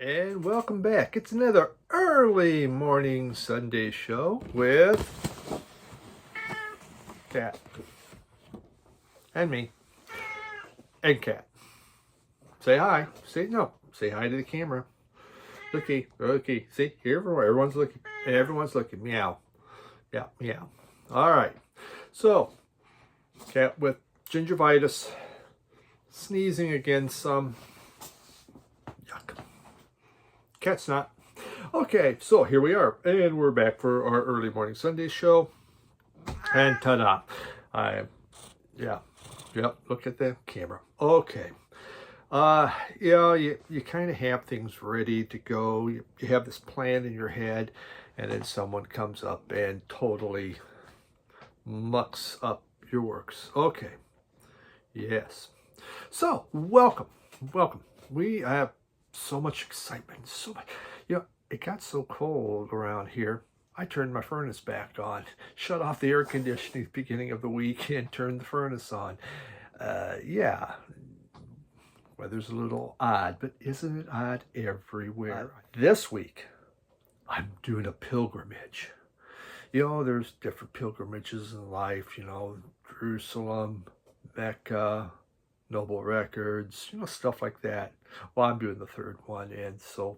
And welcome back. It's another early morning Sunday show with Cat and me and Cat. Say hi. Say hi to the camera. Looky. See, here everyone's looking. Everyone's looking. Meow. Yeah, meow. All right. So, Cat with gingivitis, sneezing again some. Yuck. Cat's not. Okay, so here we are, and we're back for our early morning Sunday show. And ta-da! Look at the camera. Okay. You kind of have things ready to go. You have this plan in your head, and then someone comes up and totally mucks up your works. Okay. Yes. So, welcome. We have so much excitement, it got so cold around here. I turned my furnace back on, shut off the air conditioning at the beginning of the week, and turned the furnace on. Weather's a little odd, but isn't it odd everywhere? This week, I'm doing a pilgrimage. There's different pilgrimages in life, Jerusalem, Mecca, Noble Records, stuff like that. Well, I'm doing the third one, and so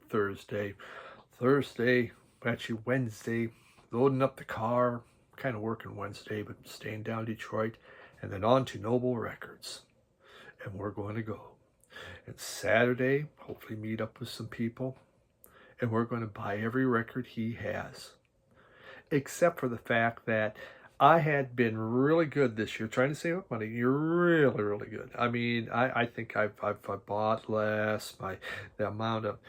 actually Wednesday, loading up the car, kind of working Wednesday, but staying down Detroit, and then on to Noble Records, and we're going to go. And Saturday, hopefully meet up with some people, and we're going to buy every record he has, except for the fact that I had been really good this year trying to save up money. You're really, really good. I mean, I think I've bought less. The amount of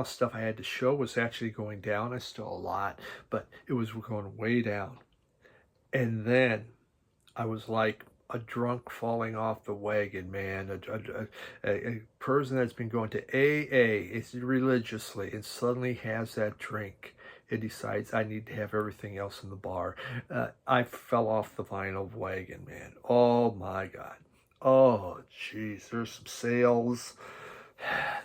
stuff I had to show was actually going down. I still a lot, but it was going way down. And then I was like a drunk falling off the wagon, man. A person that's been going to AA religiously and suddenly has that drink and decides I need to have everything else in the bar. I fell off the vinyl wagon, man. Oh my God. Oh, geez. There's some sales.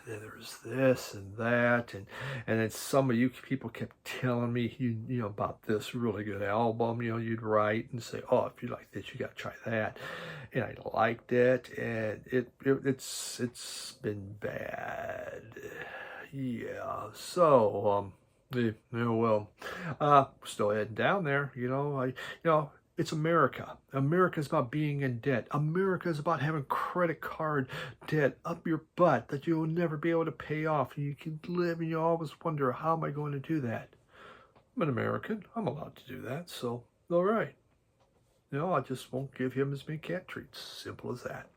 There's this and that, and then some of you people kept telling me about this really good album. You'd write and say, "Oh, if you like this, you got to try that." And I liked it, and it's been bad. Yeah. So still heading down there. It's America. America's about being in debt. America is about having credit card debt up your butt that you'll never be able to pay off. And you can live and you always wonder, how am I going to do that? I'm an American. I'm allowed to do that. So, all right. I just won't give him as many cat treats. Simple as that.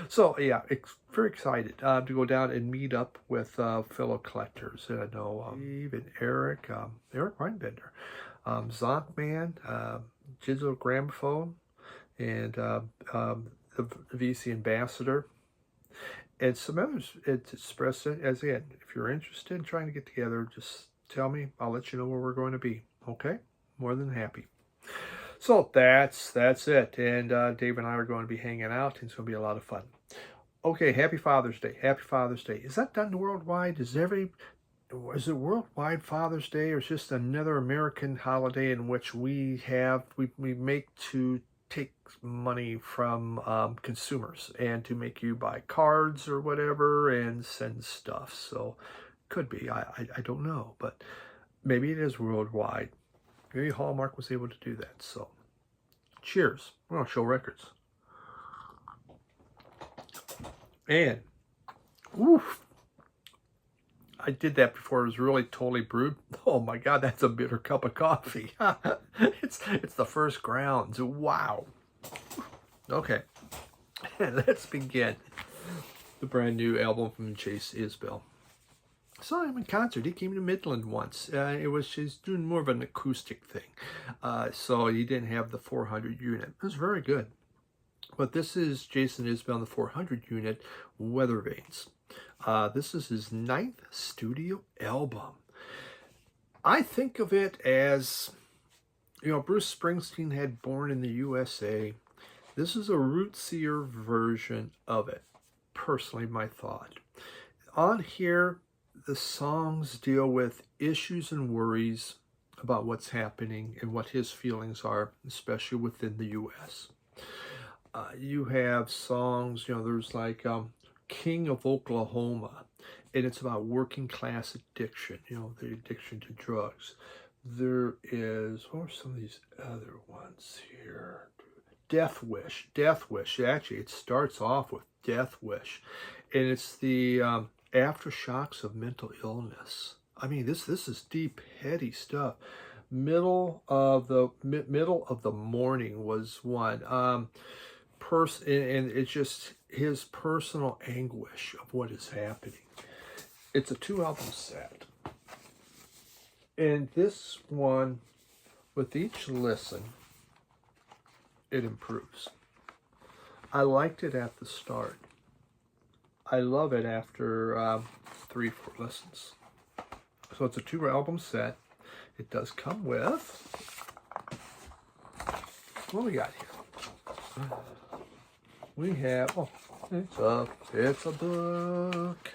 So, yeah, very excited to go down and meet up with fellow collectors. And I know Steve and Eric Reinbender, Zonkman, Digital Gramophone, and the VC Ambassador, and some others. It's expressed it as again. If you're interested in trying to get together, just tell me. I'll let you know where we're going to be. Okay, more than happy. So that's it. And Dave and I are going to be hanging out, and it's going to be a lot of fun. Okay, Happy Father's Day. Happy Father's Day. Is that done worldwide? Is it worldwide Father's Day, or is just another American holiday in which we make to take money from consumers and to make you buy cards or whatever and send stuff? So could be. I don't know, but maybe it is worldwide. Maybe Hallmark was able to do that. So cheers. We're going to show records. And oof. I did that before it was really totally brewed. Oh my God, that's a bitter cup of coffee. It's the first grounds. Wow. Okay, let's begin. The brand new album from Chase Isbell. Saw him in concert. He came to Midland once. She's doing more of an acoustic thing. So he didn't have the 400 unit. It was very good. But this is Jason Isbell on the 400 unit, Weather Vanes. This is his 9th studio album. I think of it as, Bruce Springsteen had Born in the USA. This is a rootsier version of it. Personally, my thought. On here, the songs deal with issues and worries about what's happening and what his feelings are, especially within the U.S. You have songs, there's like King of Oklahoma, and it's about working class addiction, the addiction to drugs. There is, what are some of these other ones here? Death Wish. Death Wish. Actually, it starts off with Death Wish, and it's the aftershocks of mental illness. I mean, this is deep, heady stuff. Middle of the morning was one. And it's just his personal anguish of what is happening. It's a 2-album set, and this one, with each listen, it improves. I liked it at the start. I love it after 3-4 listens. So it's a 2-album set. It does come with, what we got here? We have, it's a book.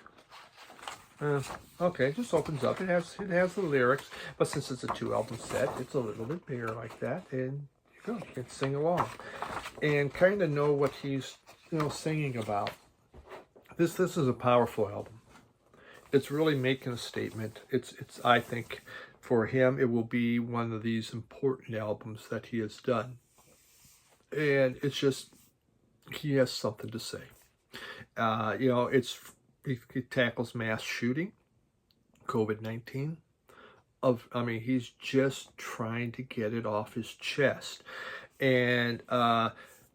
Okay, it just opens up. It has the lyrics, but since it's a 2-album set, it's a little bit bigger like that, and you can sing along and kind of know what he's singing about. This is a powerful album. It's really making a statement. It's I think for him it will be one of these important albums that he has done, and it's just he has something to say. He tackles mass shooting, COVID-19. He's just trying to get it off his chest, and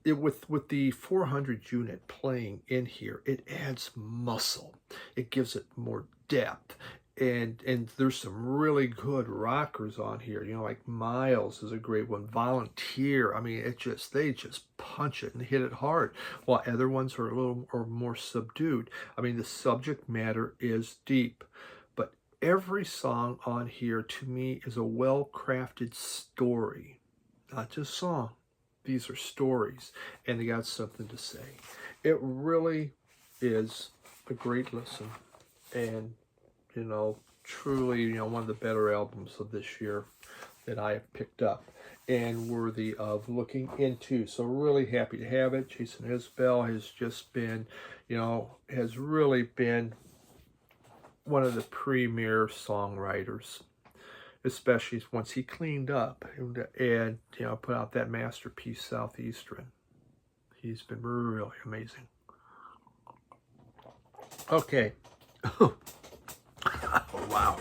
with the 400 unit playing in here, it adds muscle. It gives it more depth, and there's some really good rockers on here. Like Miles is a great one. Volunteer. They just punch it and hit it hard, while other ones are a little or more subdued. The subject matter is deep, but every song on here to me is a well-crafted story, not just song. These are stories, and they got something to say. It really is a great listen, and truly, one of the better albums of this year that I have picked up and worthy of looking into. So really happy to have it. Jason Isbell has just been, has really been one of the premier songwriters, especially once he cleaned up and put out that masterpiece, Southeastern. He's been really amazing. Okay. Oh, wow.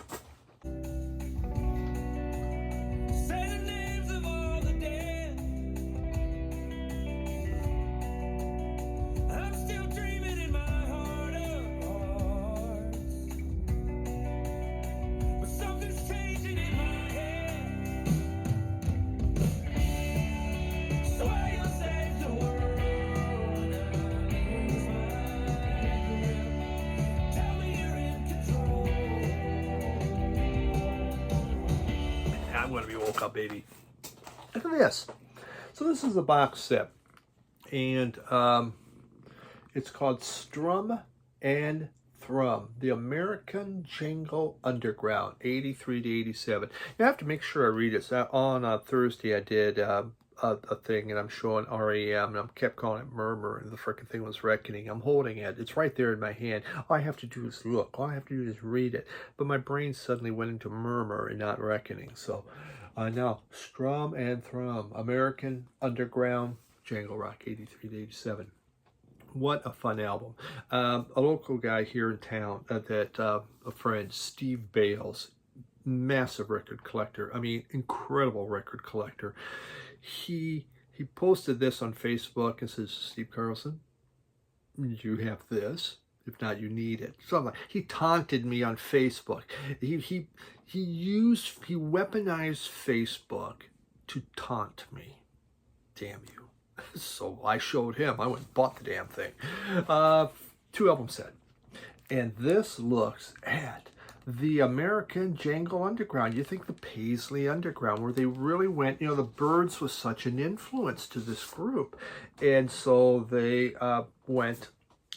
I'm going to be woke up, baby. Look at this. So this is a box set, and it's called Strum and Thrum, the American Jingle Underground, 83 to 87. You have to make sure I read it. So on Thursday, I did a thing, and I'm showing REM, and I kept calling it Murmur, and the freaking thing was Reckoning. I'm holding it. It's right there in my hand. All I have to do is look. All I have to do is read it. But my brain suddenly went into Murmur and not Reckoning. So now, Strum and Thrum, American Underground Jangle Rock, 83 to 87. What a fun album. A local guy here in town, a friend, Steve Bales, massive record collector. Incredible record collector. He posted this on Facebook and says, Steve Carlson, you have this. If not, you need it. So he taunted me on Facebook. He weaponized Facebook to taunt me. Damn you. So I showed him. I went and bought the damn thing. 2-album set. And this looks at the American Jangle Underground. You think the Paisley Underground, where they really went, the Byrds was such an influence to this group. And so they went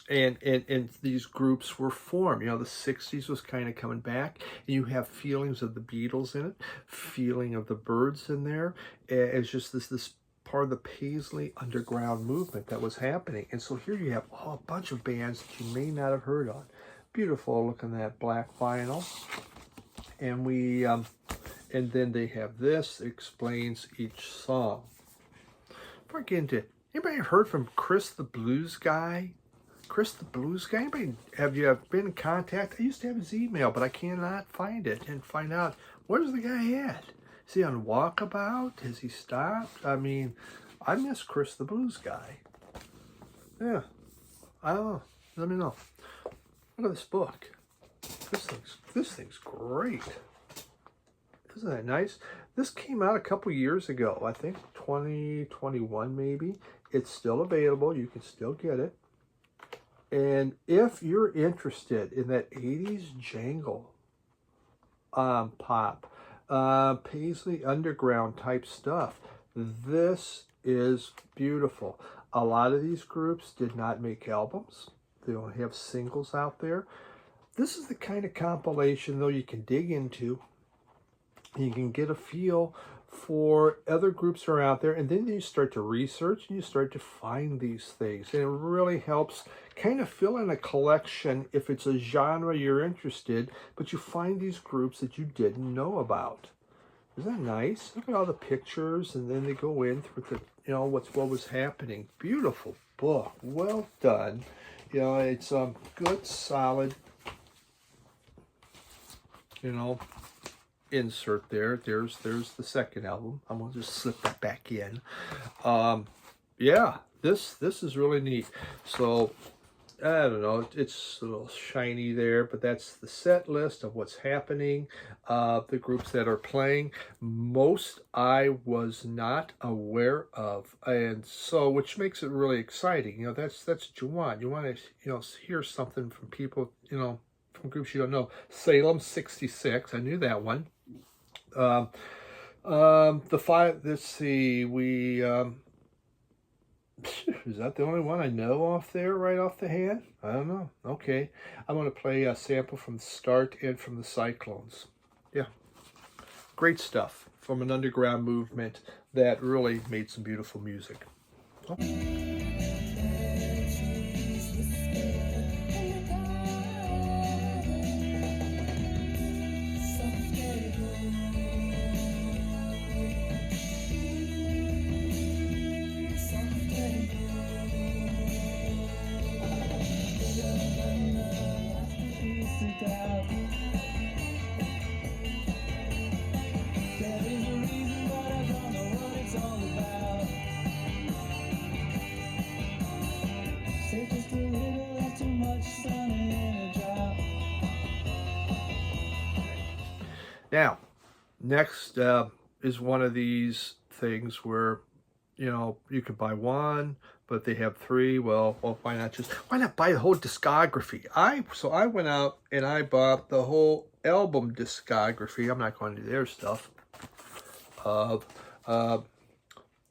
And these groups were formed. You know, the 60s was kind of coming back, and you have feelings of the Beatles in it, feeling of the Byrds in there. It's just this part of the Paisley underground movement that was happening. And so here you have a bunch of bands that you may not have heard of. Beautiful looking at black vinyl. And and then they have this, explains each song. Before I get into it, anybody heard from Chris the Blues Guy? Chris the Blues Guy? Anybody, have you been in contact? I used to have his email, but I cannot find it and find out, where's the guy at? Is he on walkabout? Has he stopped? I mean, I miss Chris the Blues Guy. Yeah, I don't know. Let me know. Look at this book. This thing's great. Isn't that nice? This came out a couple years ago. I think 2021 maybe. It's still available. You can still get it. And if you're interested in that 80s jangle pop, Paisley Underground type stuff, this is beautiful. A lot of these groups did not make albums. They don't have singles out there. This is the kind of compilation, though, you can dig into. You can get a feel for other groups that are out there, and then you start to research and you start to find these things. And it really helps kind of fill in a collection if it's a genre you're interested, but you find these groups that you didn't know about. Isn't that nice? Look at all the pictures, and then they go in through the, you know, what was happening. Beautiful book. Well done. You know, it's good, solid, you know, insert there. There's the second album. I'm gonna just slip that back in. Yeah, this is really neat. So I don't know, it's a little shiny there, but that's the set list of what's happening, the groups that are playing. Most I was not aware of, and so, which makes it really exciting. You know, that's what you want. You want to, you know, hear something from people, you know, from groups you don't know. Salem 66, I knew that one. The five, let's see, we, is that the only one I know off there, right off the hand? I don't know. Okay. I'm going to play a sample from the start and from the Cyclones. Yeah. Great stuff from an underground movement that really made some beautiful music. Oh. Now, next is one of these things where, you know, you could buy one, but they have three. Well, why not buy the whole discography? So I went out and I bought the whole album discography. I'm not going to do their stuff, of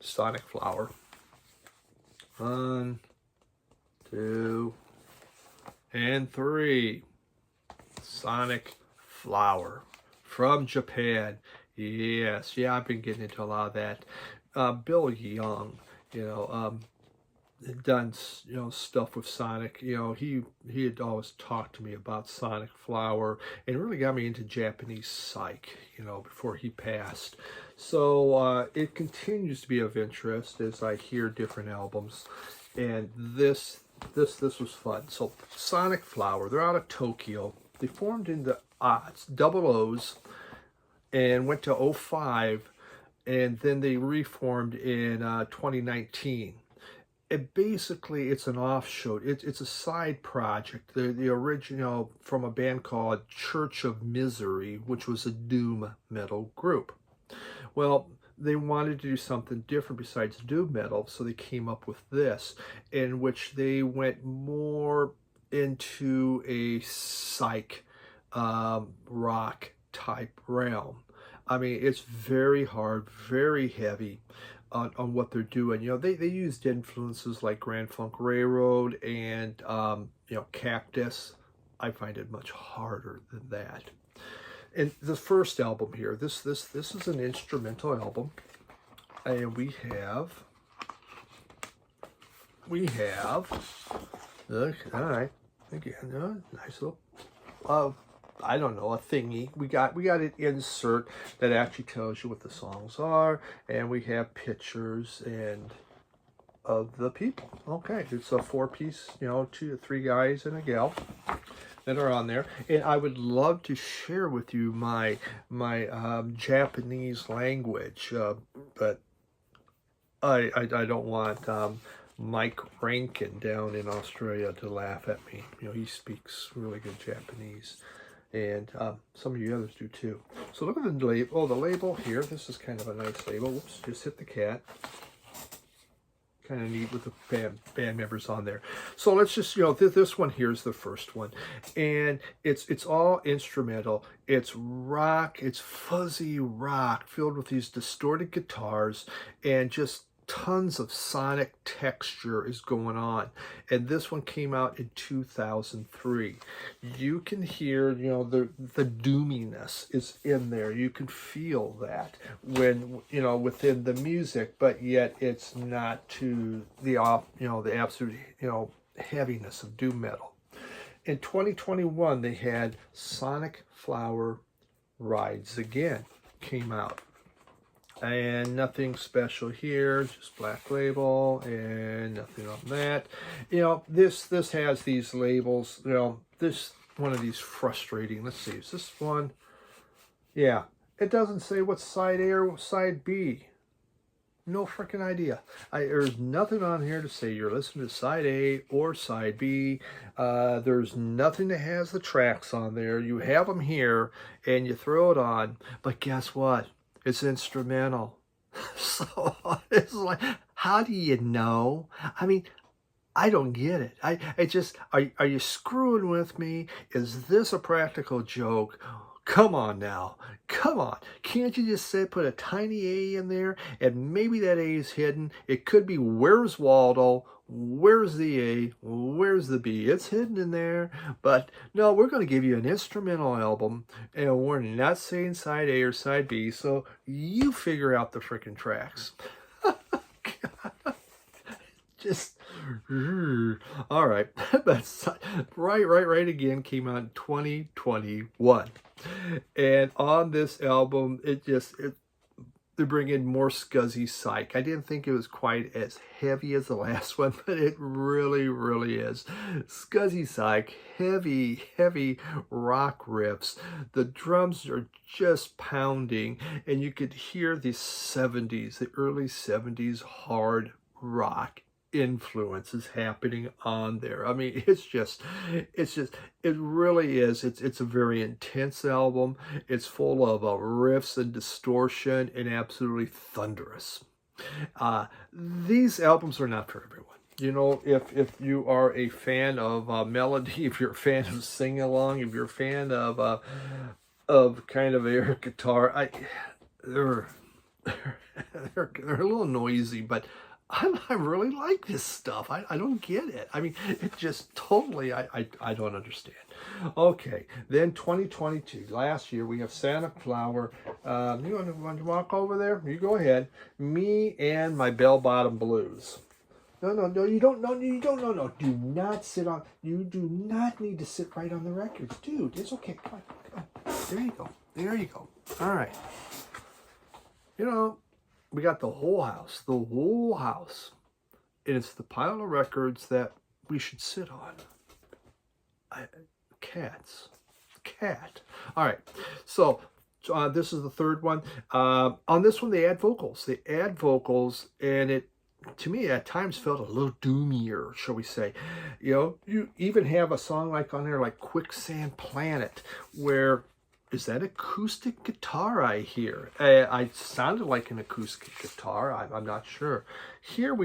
Sonic Flower. 1, 2, and 3. Sonic Flower from Japan. Yes, yeah, I've been getting into a lot of that. Bill Young, you know, done, you know, stuff with Sonic. You know, he had always talked to me about Sonic Flower, and really got me into Japanese psych, you know, before he passed. So it continues to be of interest as I hear different albums, and this was fun. So Sonic Flower, they're out of Tokyo. They formed in the double O's and went to 05, and then they reformed in 2019. Basically, it's an offshoot. It's a side project. The original from a band called Church of Misery, which was a doom metal group. Well, they wanted to do something different besides doom metal, so they came up with this, in which they went more into a psych rock type realm. I mean, it's very hard, very heavy. on what they're doing. You know, they used influences like Grand Funk Railroad and you know, Cactus. I find it much harder than that. And the first album here, this is an instrumental album, and we have look, all right, again, nice little I don't know, a thingy. We got an insert that actually tells you what the songs are, and we have pictures and of the people. Okay, it's a 4-piece, you know, 3 guys and a gal that are on there, and I would love to share with you my Japanese language, but I don't want Mike Rankin down in Australia to laugh at me. You know, he speaks really good Japanese, and some of you others do too. So look at the label. Oh, the label here. This is kind of a nice label. Whoops, just hit the cat. Kind of neat with the band members on there. So let's just, you know, this one here is the first one, and it's all instrumental. It's rock. It's fuzzy rock filled with these distorted guitars and just tons of sonic texture is going on. And this one came out in 2003. You can hear, you know, the doominess is in there. You can feel that when, you know, within the music, but yet it's not to the you know, the absolute, you know, heaviness of doom metal. In 2021 they had Sonic Flower Rides Again came out. And nothing special here, just black label and nothing on that. You know, this has these labels, you know, this one of these frustrating. Let's see, is this one? Yeah, it doesn't say what's side A or side B. No freaking idea. There's nothing on here to say you're listening to side A or side B. There's nothing that has the tracks on there. You have them here and you throw it on, but guess what? It's instrumental. So it's like, how do you know? I mean, I don't get it. I just, are you screwing with me? Is this a practical joke? Come on now. Come on. Can't you just say, put a tiny A in there, and maybe that A is hidden? It could be, where's Waldo? Where's the A? Where's the B? It's hidden in there. But no, we're going to give you an instrumental album, and we're not saying side A or side B, so you figure out the freaking tracks. Just, all right. That's right again came out in 2021. And on this album, they bring in more Scuzzy Psych. I didn't think it was quite as heavy as the last one, but it really, really is. Scuzzy Psych, heavy rock riffs. The drums are just pounding, and you could hear the 70s, the early 70s hard rock influences happening on there. I mean, it really is. It's a very intense album. It's full of riffs and distortion and absolutely thunderous. These albums are not for everyone. You know, if you are a fan of melody, if you're a fan of sing along, if you're a fan of kind of air guitar, they're a little noisy, but I really like this stuff. I don't get it. I mean, it just totally, I don't understand. Okay, then 2022, last year, we have Santa Flower. You want to walk over there? You go ahead. Me and my Bell-Bottom Blues. No, you don't, no, do not sit on, you do not need to sit right on the records. Dude, it's okay, come on. There you go. All right. You know, we got the whole house, and it's the pile of records that we should sit on. Cat. All right, so this is the third one. On this one, they add vocals. And it, to me, at times felt a little doomier, shall we say. You know, you even have a song like on there, like Quicksand Planet, where, is that acoustic guitar I hear? I sounded like an acoustic guitar. I'm not sure. Here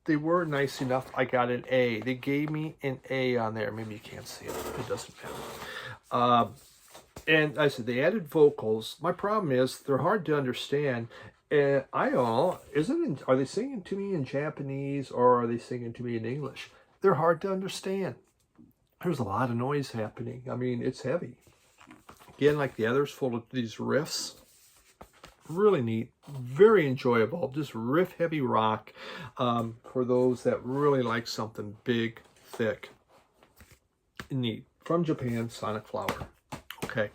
they were nice enough. I got an A. They gave me an A on there. Maybe you can't see it. It doesn't matter. And I said, they added vocals. My problem is they're hard to understand. And I don't know, are they singing to me in Japanese or are they singing to me in English? They're hard to understand. There's a lot of noise happening. I mean, it's heavy. Again, like the others, full of these riffs. Really neat, very enjoyable, just riff heavy rock for those that really like something big, thick, neat. From Japan, Sonic Flower. Okay.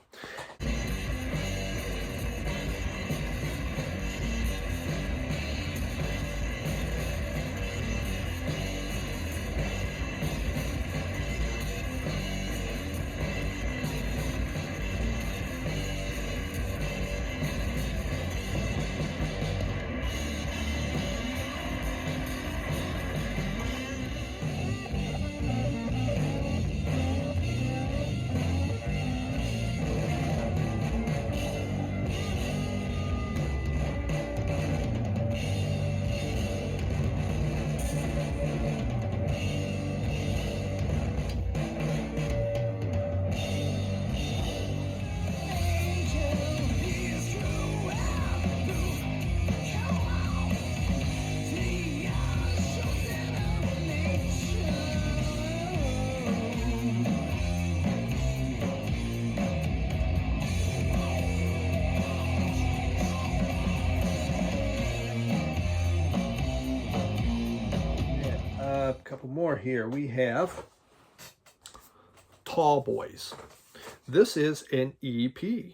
A couple more here. We have Tall Boys. This is an EP. Isn't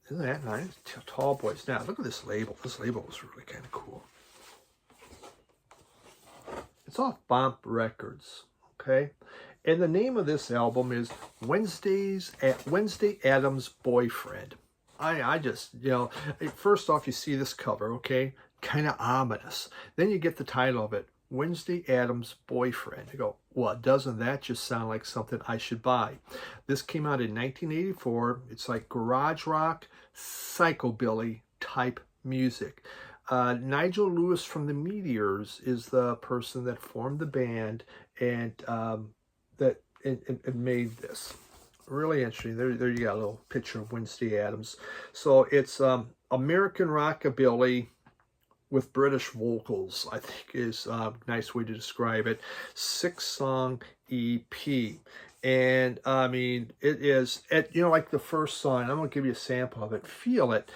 that nice? Tall Boys. Now, look at this label. This label is really kind of cool. It's off Bomp Records, okay? And the name of this album is Wednesday Addams' Boyfriend. I just, first off, you see this cover, okay? Kind of ominous. Then you get the title of it, Wednesday Addams' Boyfriend. You go, well, doesn't that just sound like something I should buy? This came out in 1984. It's like garage rock, psychobilly type music. Nigel Lewis from the Meteors is the person that formed the band and that made this. Really interesting. There you got a little picture of Wednesday Addams. So it's American rockabilly with British vocals, I think is a nice way to describe it. 6-song EP. And I mean, it is, like the first song, I'm going to give you a sample of it. Feel it.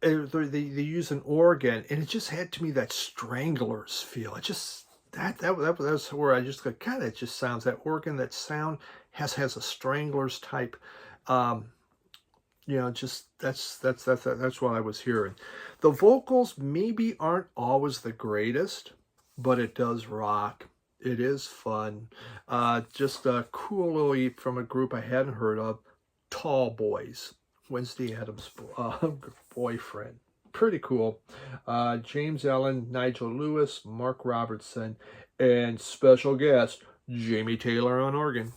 They use an organ, and it just had to me that Stranglers feel. It just, that was where I just got, God, it just sounds, that organ, that sound has a Stranglers type, just that's what I was hearing. The vocals maybe aren't always the greatest, but it does rock. It is fun. Just a cool little EP from a group I hadn't heard of, Tall Boys. Wednesday Addams' Boyfriend. Pretty cool. James Allen, Nigel Lewis, Mark Robertson, and special guest, Jamie Taylor on organ.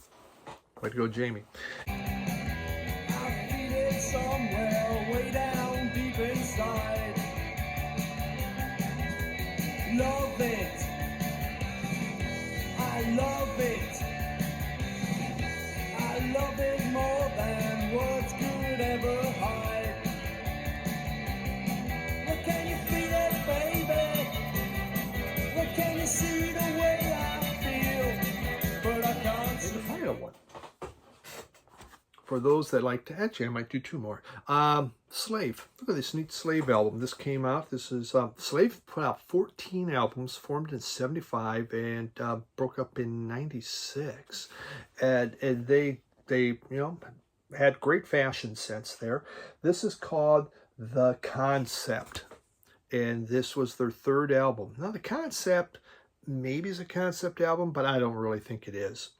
Way to go, Jamie. Love it. I love it. I love it more than words could ever hide. What can you feel it, baby? What can you see the way I feel? But I can't see. The final one. For those that like to, actually I might do 2 more. Slave. Look at this neat Slave album. This came out. This is, Slave put out 14 albums, formed in 75 and broke up in 96. And they had great fashion sense there. This is called The Concept. And this was their 3rd album. Now the Concept maybe is a concept album, but I don't really think it is.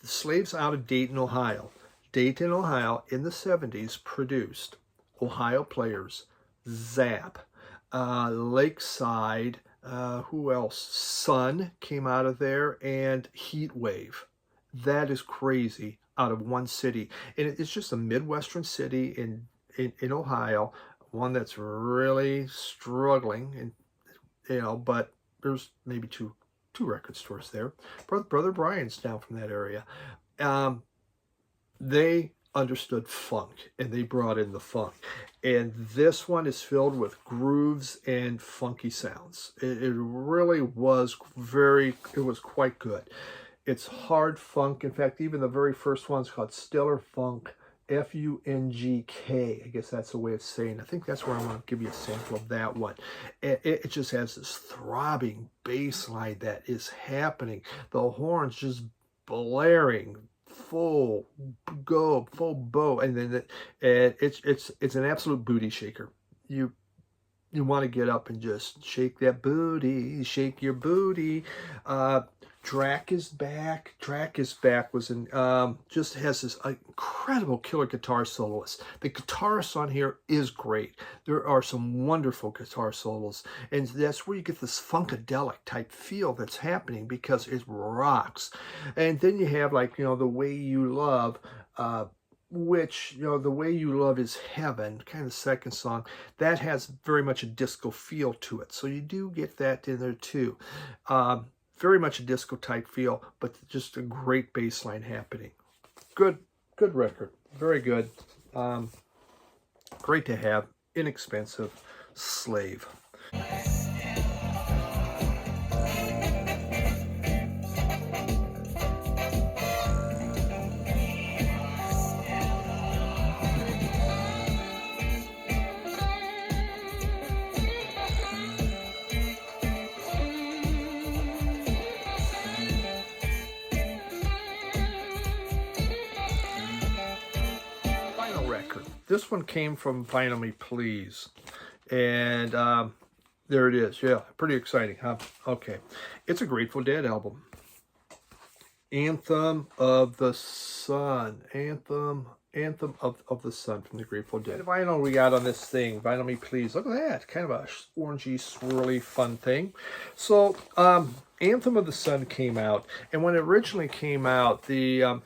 Slaves out of Dayton, Ohio. Dayton, Ohio in the 70s produced Ohio Players, Zap, Lakeside, who else? Sun came out of there, and Heat Wave. That is crazy, out of one city. And it's just a Midwestern city in Ohio, one that's really struggling, and but there's maybe two record stores there. Brother Brian's down from that area. They understood funk, and they brought in the funk. And this one is filled with grooves and funky sounds. It really was it was quite good. It's hard funk. In fact, even the very first one's called Stellar Funk, Fungk. I guess that's a way of saying it. I think that's where I'm going to give you a sample of that one. It just has this throbbing bass line that is happening. The horns just blaring full bow, and then it's an absolute booty shaker. You want to get up and just shake that booty, shake your booty. Drac is back. Drac is back was in just has this incredible killer guitar soloist. The guitarist on here is great. There are some wonderful guitar solos, and that's where you get this funkadelic type feel that's happening because it rocks. And then you have like, you know, The Way You Love, which, you know, The Way You Love Is Heaven, kind of the second song, that has very much a disco feel to it. So you do get that in there too. Very much a disco type feel, but just a great bass line happening. Good record. Very good. Great to have. Inexpensive. Slave. Record. This one came from Vinyl Me Please, and there it is. Yeah, pretty exciting, huh? Okay, it's a Grateful Dead album. Anthem of the Sun. Anthem of the Sun from the Grateful Dead. The vinyl we got on this thing, Vinyl Me Please. Look at that, kind of a orangey, swirly, fun thing. So, Anthem of the Sun came out, and when it originally came out, the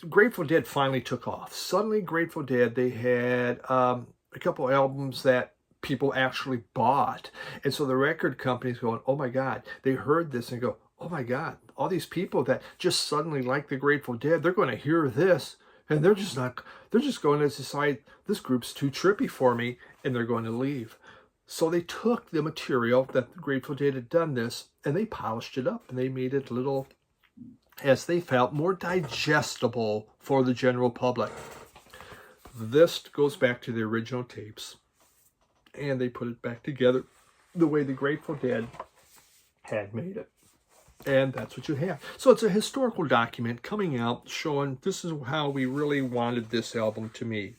Grateful Dead finally took off. Suddenly, Grateful Dead, they had a couple albums that people actually bought. And so the record companies going, oh my God, they heard this and go, oh my God, all these people that just suddenly like the Grateful Dead, they're going to hear this and they're just going to decide this group's too trippy for me, and they're going to leave. So they took the material that the Grateful Dead had done this and they polished it up and they made it a little, as they felt, more digestible for the general public. This goes back to the original tapes, and they put it back together the way the Grateful Dead had made it. And that's what you have. So it's a historical document coming out showing this is how we really wanted this album to be.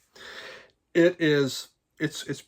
It's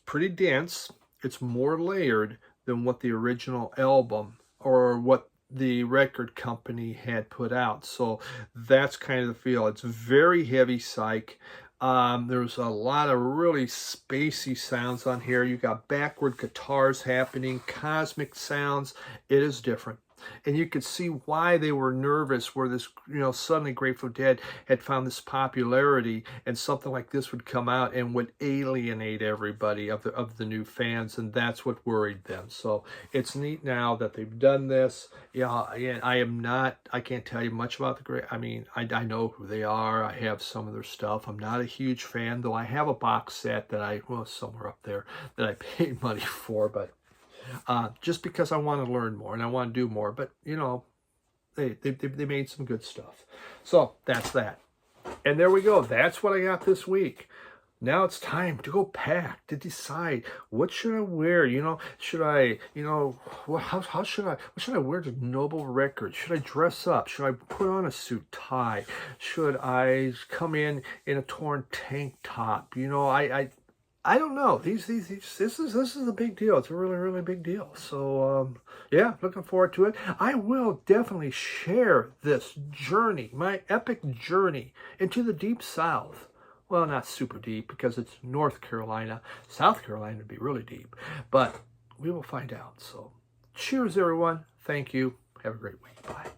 pretty dense. It's more layered than what the original album or what the record company had put out. So that's kind of the feel. It's very heavy psych. There's a lot of really spacey sounds on here. You got backward guitars happening, cosmic sounds. It is different. And you could see why they were nervous where this, you know, suddenly Grateful Dead had found this popularity and something like this would come out and would alienate everybody of the new fans, and that's what worried them. So it's neat now that they've done this. Yeah, and I can't tell you much about I know who they are. I have some of their stuff. I'm not a huge fan, though I have a box set that somewhere up there that I paid money for, but just because I want to learn more and I want to do more. But, you know, they made some good stuff. So that's that. And there we go. That's what I got this week. Now it's time to go pack, to decide what should I wear. You know, should I, you know, what should I wear to Noble Records? Should I dress up? Should I put on a suit tie? Should I come in a torn tank top? You know, I don't know. This is a big deal. It's a really, really big deal. So, yeah, looking forward to it. I will definitely share this journey, my epic journey into the Deep South. Well, not super deep because it's North Carolina. South Carolina would be really deep. But we will find out. So, cheers, everyone. Thank you. Have a great week. Bye.